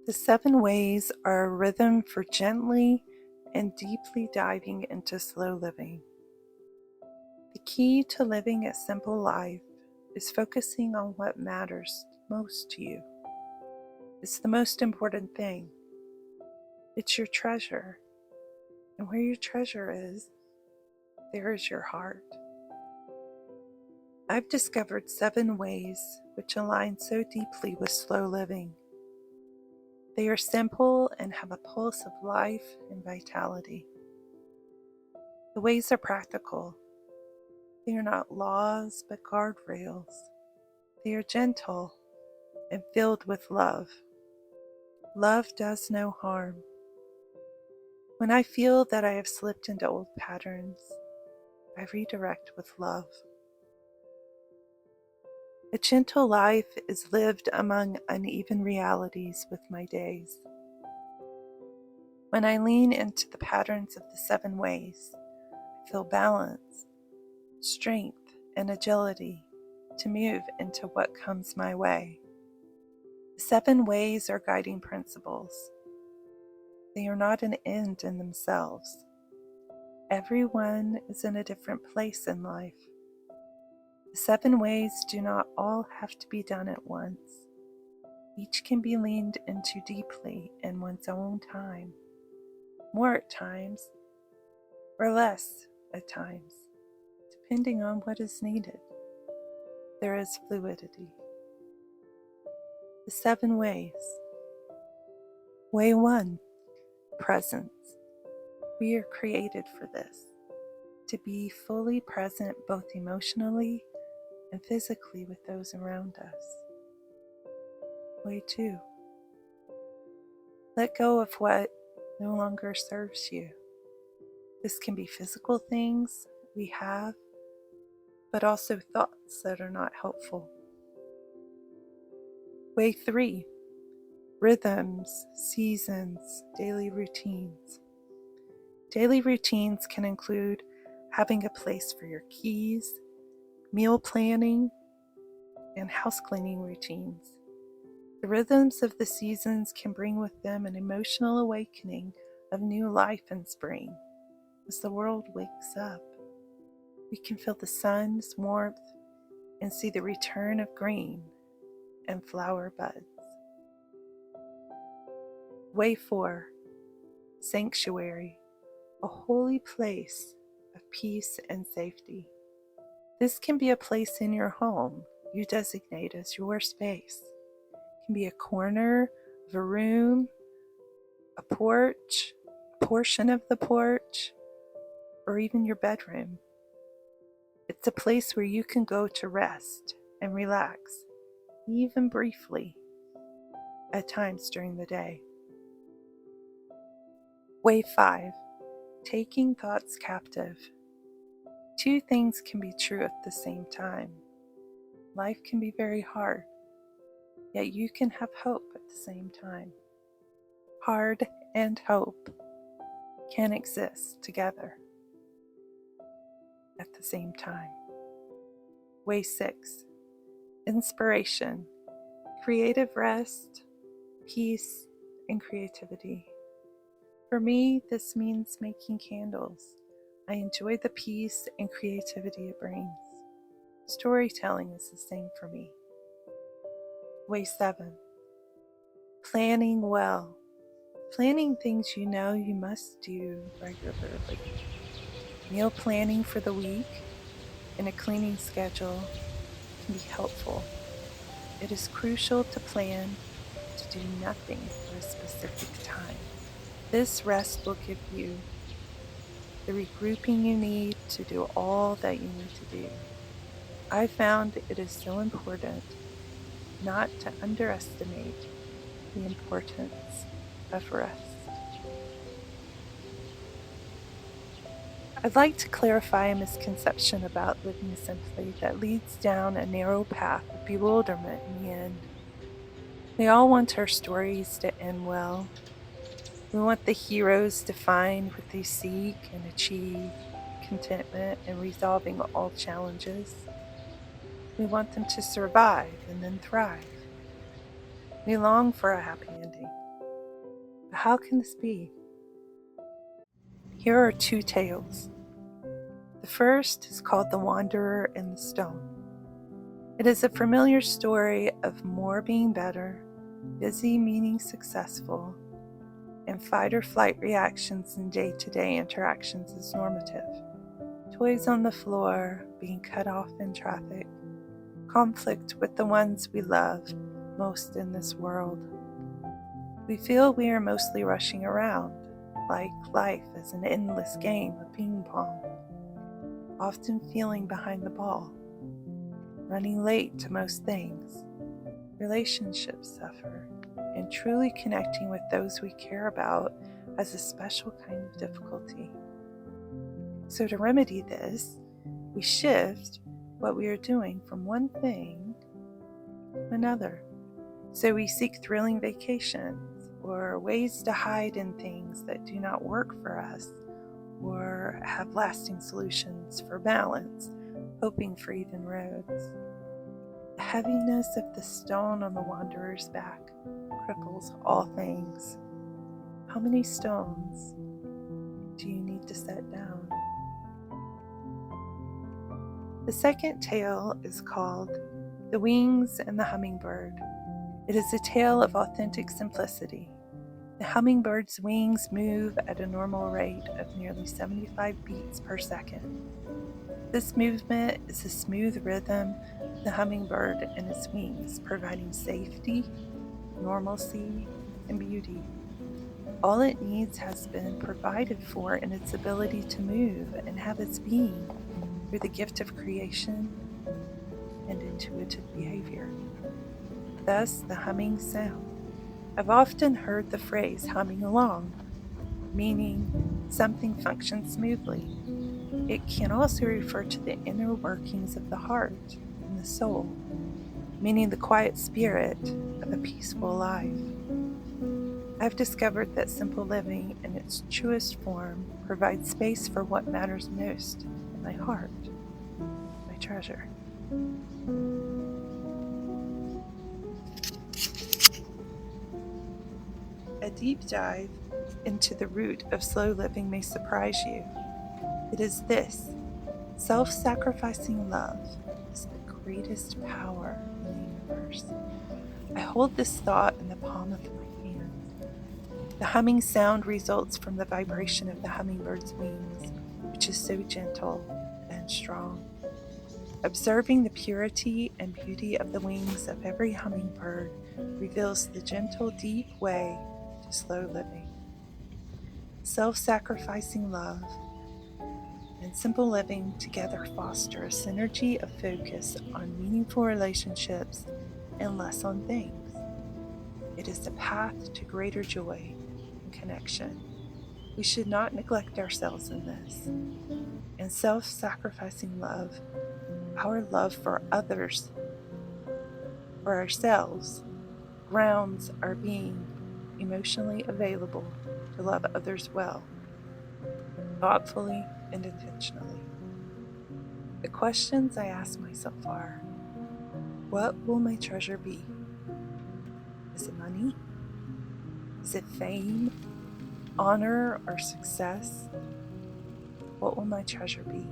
The 7 ways are a rhythm for gently and deeply diving into slow living. The key to living a simple life is focusing on what matters most to you. It's the most important thing. It's your treasure. And where your treasure is, there is your heart. I've discovered 7 ways which align so deeply with slow living. They are simple and have a pulse of life and vitality. The ways are practical. They are not laws, but guardrails. They are gentle and filled with love. Love does no harm. When I feel that I have slipped into old patterns, I redirect with love. A gentle life is lived among uneven realities with my days. When I lean into the patterns of the 7 ways, I feel balance, strength, and agility to move into what comes my way. The 7 ways are guiding principles. They are not an end in themselves. Everyone is in a different place in life. The 7 ways do not all have to be done at once. Each can be leaned into deeply in one's own time, more at times, or less at times, depending on what is needed. There is fluidity. The 7 ways. Way 1, presence. We are created for this, to be fully present both emotionally and physically with those around us. Way 2, let go of what no longer serves you. This can be physical things we have, but also thoughts that are not helpful. Way 3, rhythms, seasons, daily routines. Daily routines can include having a place for your keys, meal planning, and house cleaning routines. The rhythms of the seasons can bring with them an emotional awakening of new life in spring. As the world wakes up, we can feel the sun's warmth and see the return of green and flower buds. Way 4, sanctuary, a holy place of peace and safety. This can be a place in your home you designate as your space. It can be a corner of a room, a porch, a portion of the porch, or even your bedroom. It's a place where you can go to rest and relax, even briefly, at times during the day. Way 5, taking thoughts captive. 2 things can be true at the same time. Life can be very hard, yet you can have hope at the same time. Hard and hope can exist together at the same time. Way 6, inspiration, creative rest, peace, and creativity. For me, this means making candles. I enjoy the peace and creativity it brings. Storytelling is the same for me. Way 7, planning well. Planning things you know you must do regularly. Meal planning for the week and a cleaning schedule can be helpful. It is crucial to plan to do nothing for a specific time. This rest will give you the regrouping you need to do all that you need to do. I found it is so important not to underestimate the importance of rest. I'd like to clarify a misconception about living simply that leads down a narrow path of bewilderment in the end. We all want our stories to end well. We want the heroes to find what they seek and achieve contentment and resolving all challenges. We want them to survive and then thrive. We long for a happy ending. How can this be? Here are two tales. The first is called The Wanderer and the Stone. It is a familiar story of more being better, busy meaning successful, and fight or flight reactions in day-to-day interactions as normative. Toys on the floor, being cut off in traffic, conflict with the ones we love most in this world. We feel we are mostly rushing around, like life is an endless game of ping pong, often feeling behind the ball, running late to most things. Relationships suffer, and truly connecting with those we care about has a special kind of difficulty. So to remedy this, we shift what we are doing from one thing to another. So we seek thrilling vacations or ways to hide in things that do not work for us or have lasting solutions for balance, hoping for even roads. The heaviness of the stone on the wanderer's back cripples all things. How many stones do you need to set down? The second tale is called The Wings and the Hummingbird. It is a tale of authentic simplicity. The hummingbird's wings move at a normal rate of nearly 75 beats per second. This movement is a smooth rhythm of the hummingbird and its wings, providing safety, normalcy, and beauty. All it needs has been provided for in its ability to move and have its being through the gift of creation and intuitive behavior. Thus, the humming sound. I've often heard the phrase humming along, meaning something functions smoothly. It can also refer to the inner workings of the heart and the soul, meaning the quiet spirit of a peaceful life. I've discovered that simple living in its truest form provides space for what matters most in my heart, my treasure. A deep dive into the root of slow living may surprise you. It is this: self-sacrificing love is the greatest power in the universe. I hold this thought in the palm of my hand. The humming sound results from the vibration of the hummingbird's wings, which is so gentle and strong. Observing the purity and beauty of the wings of every hummingbird reveals the gentle, deep way to slow living. Self-sacrificing love and simple living together foster a synergy of focus on meaningful relationships and less on things. It is the path to greater joy and connection. We should not neglect ourselves in this. In self-sacrificing love, our love for others, for ourselves, grounds our being emotionally available to love others well, thoughtfully and intentionally. The questions I ask myself are, what will my treasure be? Is it money? Is it fame, honor, or success? What will my treasure be?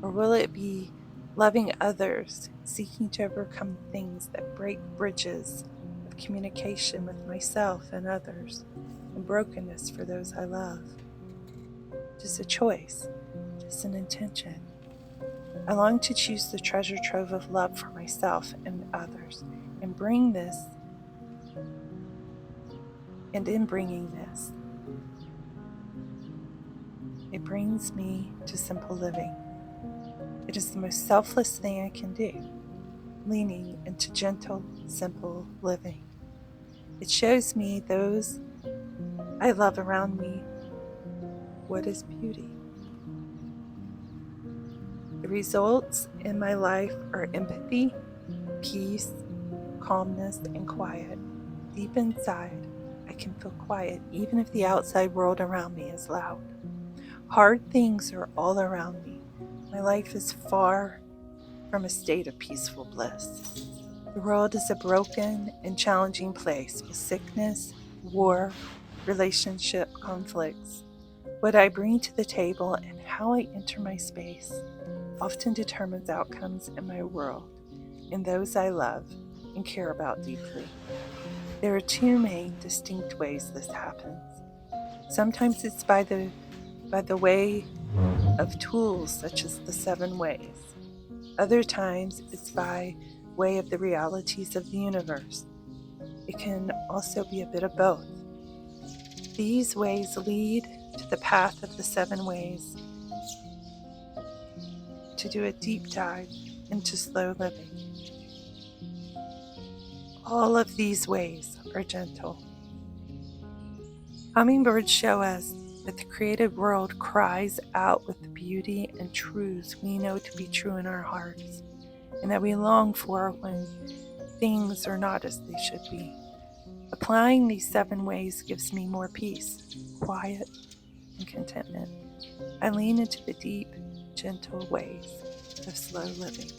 Or will it be loving others, seeking to overcome things that break bridges of communication with myself and others, and brokenness for those I love? Just a choice, just an intention. I long to choose the treasure trove of love for myself and others, and bring this, and in bringing this, it brings me to simple living. It is the most selfless thing I can do, leaning into gentle, simple living. It shows me those I love around me what is beauty. The results in my life are empathy, peace, calmness, and quiet. Deep inside, I can feel quiet even if the outside world around me is loud. Hard things are all around me. My life is far from a state of peaceful bliss. The world is a broken and challenging place with sickness, war, relationship conflicts. What I bring to the table and how I enter my space often determines outcomes in my world and those I love and care about deeply. There are two main distinct ways this happens. Sometimes it's by the way of tools such as the 7 ways. Other times it's by way of the realities of the universe. It can also be a bit of both. These ways lead to the path of the 7 ways, to do a deep dive into slow living. All of these ways are gentle. Hummingbirds show us that the created world cries out with the beauty and truths we know to be true in our hearts, and that we long for when things are not as they should be. Applying these 7 ways gives me more peace, quiet, and contentment. I lean into the deep, gentle ways of slow living.